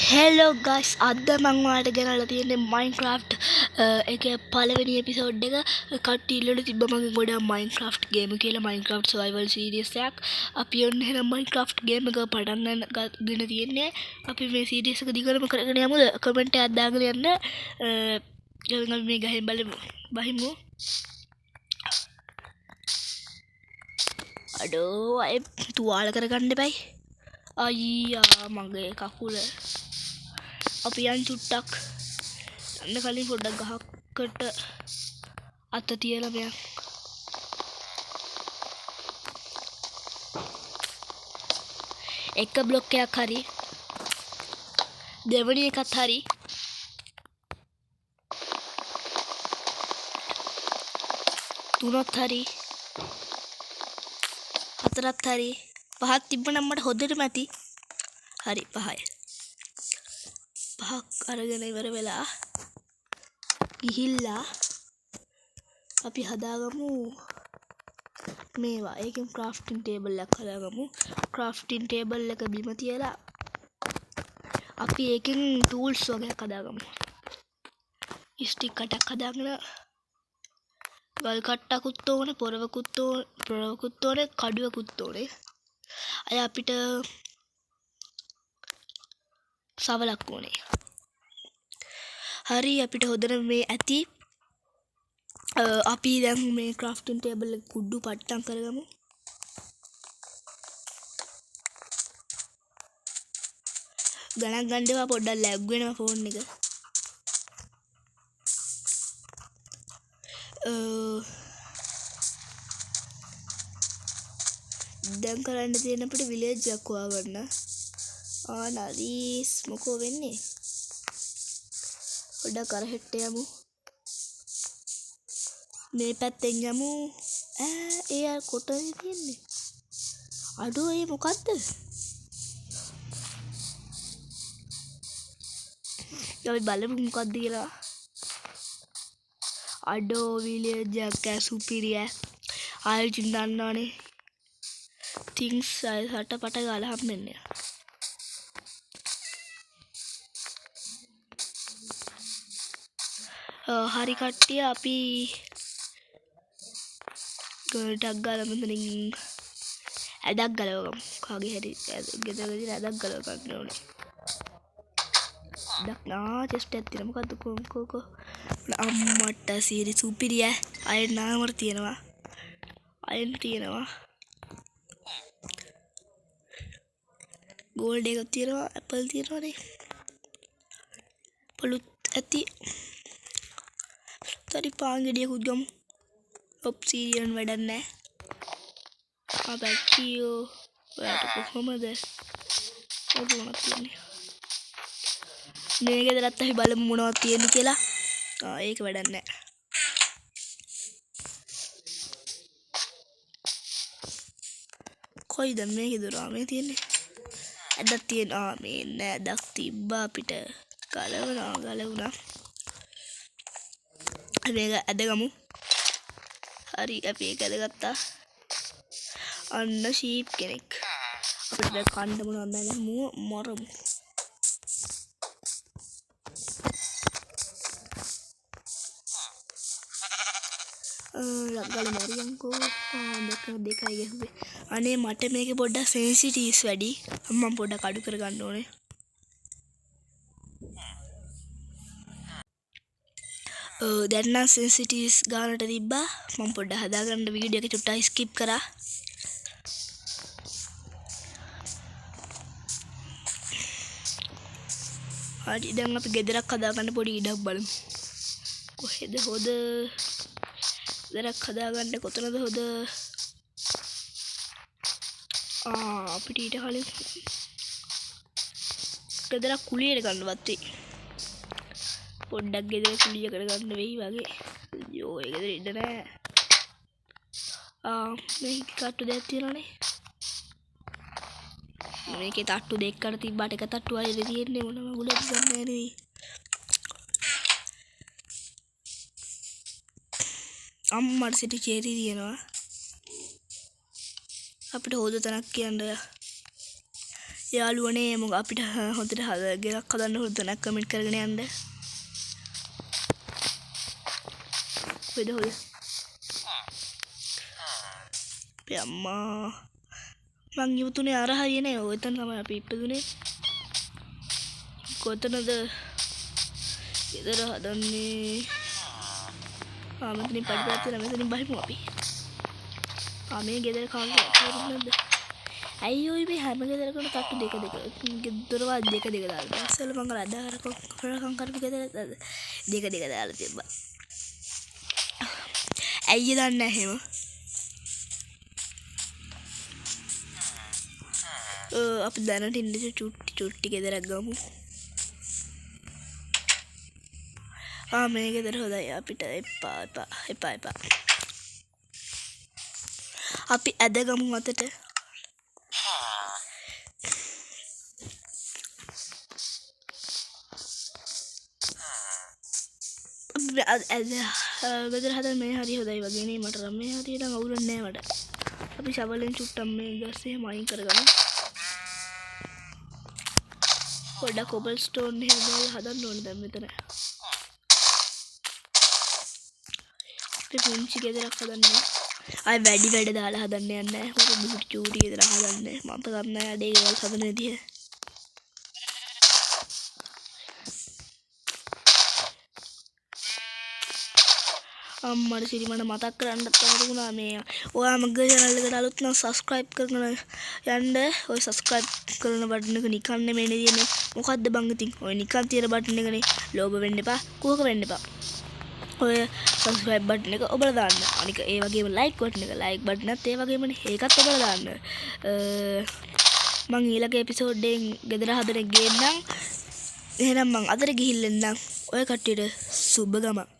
Hello guys අද මං ඔයාලට ගෙනල්ලා තියෙන්නේ මයින්ක්‍රාෆ්ට් එකේ පළවෙනි එපිසෝඩ් එක. කට්ටිය ඉල්ලලා තිබ්බ මගෙන් ගොඩක් මයින්ක්‍රාෆ්ට් ගේම් කියලා මයින්ක්‍රාෆ්ට් සර්වයිවල් සීරීස් එකක්. අපි ඔන්න එහෙනම් මයින්ක්‍රාෆ්ට් ගේම් එක පටන් ගන්න තියෙන්නේ. අපි මේ සීරීස් එක දිගටම කරගෙන යමුද? කමෙන්ට් එකක් දාගෙන යන්න. අපි මේ ගහෙන් බහිමු. අඩෝ අය තුවාල කරගන්න එපයි. අයියා මගේ කකුල. අපි යන් චුට්ටක් යන්න කලින් පොඩ්ඩක් ගහකට අත තියලා මෙයා එක බ්ලොක් එකක් හරි දෙවෙනි එකත් හරි තුනත් හරි හතරත් හරි පහක් තිබ්බනම් මට හොඳටම ඇති. හරි පහයි. පහක් අරගෙන ඉවර වෙලා ගිහිල්ලා අපි හදාගමු මේවා. ඒකෙන් ක්‍රාෆ්ටින් ටේබල් එකක් හදාගමු. ක්‍රාෆ්ටින් ටේබල් එක බිම තියලා අපි ඒකෙන් ටූල්ස් වගේක් හදාගමු. ස්ටික් කටක් හදාගෙන ගල් කට්ටකුත් ඕනේ, පොරවකුත් ඕනේ, කඩුවකුත් ඕනේ. අය අපිට සවලක් ඕනේ. හරි අපිට හොදන මේ ඇති. අපි දැන් මේ ක්‍රාෆ්ටින් ටේබල් එක කුඩු පට්ටම් කරගමු. ගණන් ගන්න ඒවා පොඩ්ඩක් ලැග් වෙනවා ෆෝන් එක. දැන් කරන්න තියෙන අපිට විලේජ් එකක් හොයාගන්න. නරිස් මොකෝ වෙන්නේ? පොඩ්ඩක් අර හෙට්ට යමු. මේ පැත්තෙන් යමු. ඒ කොටනේ තියෙන්නේ. අඩෝ ඒ මොකද්ද? අපි බලමු මොකද්ද කියලා. අඩෝ විලේජ් එක සුපිරිය. ආයෙත් දන්නවනේ. things හටපට ගාලා හම්බෙන්නේ. හරි කට්ටිය අපි ගොඩක් ගාලා මෙතනින් ඇදක් ගලවගමු. කාගේ හරි ගෙදරකදී ඇදක් ගලව ගන්න ඕනේ. චෙස්ට් එකක් තියෙනවා. මොකද්ද කොකෝ අම්මට සීරි සුපිරිය. අයන් නාමර තියෙනවා. අයන් තියෙනවා. ගෝල්ඩ් එකක් තියෙනවා. ඇපල් තියෙනවානේ. පොලුත් ඇති. තරි පාංගෙඩියකුත් ගමු. ඔබ්සිඩියන් වැඩක් නැහැ. බැක්ටියෝ ඔයාට කොහොමද? ඔබ මොනවද තියෙන්නේ? මේ ගෙදරත් අපි බලමු මොනවද තියෙන්නේ කියලා. ඒක වැඩක් නැහැ. කොයිද මේ ගෙදර මේ තියෙන්නේ? ඇදක් තියෙනවා. මේ නෑ ඇදක් තිබ්බා අපිට. ගලවුණා. මේක ඇදගමු. හරි අපි ඒක ඇදගත්තා. අන්න ෂීප් කෙනෙක්. අපිට දැන් කන්න මොනවද නැහැ මරමු. ලග්ගල මරියන්කෝ. දෙකයි ගැහුවේ. අනේ මට මේකේ පොඩ්ඩක් සෙන්සිටිව්ස් වැඩි. මම පොඩ්ඩක් අඩු කරගන්න ඕනේ. දැන් නම් සෙන්සිටිව්ස් ගානට තිබ්බා. මම පොඩ්ඩක් හදාගන්න වීඩියෝ එක චුට්ටක් ස්කිප් කරා. හරි දැන් අපි ගෙදරක් හදාගන්න පොඩි ඉඩක් බලමු. කොහෙද හොද? ගෙදරක් හදාගන්න කොතනද හොද? අපිට ඊට කලින් ගෙදරක් කුලියට ගන්නවත් වෙයි. පොඩ්ඩක් ගෙදර කුලිය කරගන්න වෙයි වගේ. යෝ ඒ ගෙදර ඉන්න නෑ. මේක තට්ටු දෙකක් තියෙනවානේ. මේකේ තට්ටු දෙකකට තිබ්බට එක තට්ටුවයි තියෙන්නේ. මොනම ගුලක් ගන්න නෑ නෙවෙයි. අම්මට සිටි චේරි තියෙනවා. අපිට හොද තැනක් කියන්න. යාළුවනේ මොකක් අපිට හොඳට ගෙයක් හදන්න හොඳ කමෙන්ට් කරගෙන යන්න. වෙද හොය. අම්මා මං ඉවතුනේ අර හරියනේ ඔය එතන තමයි අපි ඉපදුනේ. කොතනද ගෙදර හදන්නේ? මෙතනින් පඩිපැත්තේ මෙතනින් බහිමු අපි. මේ ගෙදර කාගේ නැද්ද? ඇයි ඔය මේ හැම ගෙදරකම තට්ටු දෙක දොරවල් දෙක දාලා. ඉස්සෙල්ල මං අදාර කොරකම් කරපු ගෙදර දෙක දාලා තිබ්බා. ඇයි දන්නේ නැහැ එහෙම? අපි දැනට ඉන්නේ චුට්ටි ගෙදරක් ගමු. මේ ගෙදර හොඳයි අපිට එපා. අපි ඇද ගමු අතට. ගෙදර හදන්න මේ හරි හොඳයි වගේ නේ මට නම් මේ හරියට අවුලන්නේ නැහැ මට. අපි ෂවලෙන් චුට්ටක් මේ ගස්සේ මයින් කරගමු. පොඩ්ඩක් කොබල් ස්ටෝන් එහෙම හදන්න ඕනේ දැන් මෙතන. අපි පුංචි ගෙදරක් හදන්නේ. ආයි වැඩි වැඩ දාලා හදන්න යන්නේ නැහැ. හොර බුටි චූටි ගෙදරක් හදන්නේ. මම කරන්නේ අඩේ ගෙවල් හදන විදිහ. අම්මට සිරි මට මතක් කරන්නත් අමතකුණා මේ ඔයා මගේ channel එකට අලුත් නම් subscribe කරගෙන යන්න. ඔය subscribe කරන බටන් එක නිකන් නෙමෙයි තියෙන්නේ. මොකද්ද බං ඉතින් ඔය නිකන් තියෙන බටන් එකනේ. ලෝභ වෙන්න එපා. කුහක වෙන්න එපා. ඔය subscribe බටන් එක ඔබලා දාන්න. අනික ඒ වගේම like බටන් එක බටනත් ඒ වගේමනේ. ඒකත් ඔබලා දාන්න. මං ඊළඟ එපිසෝඩ් එකෙන් ගෙදර හදන ගේන්නම්. එහෙනම් මං අතට ගිහිල්ලා එන්නම්. ඔය කට්ටියට සුබ ගමන්.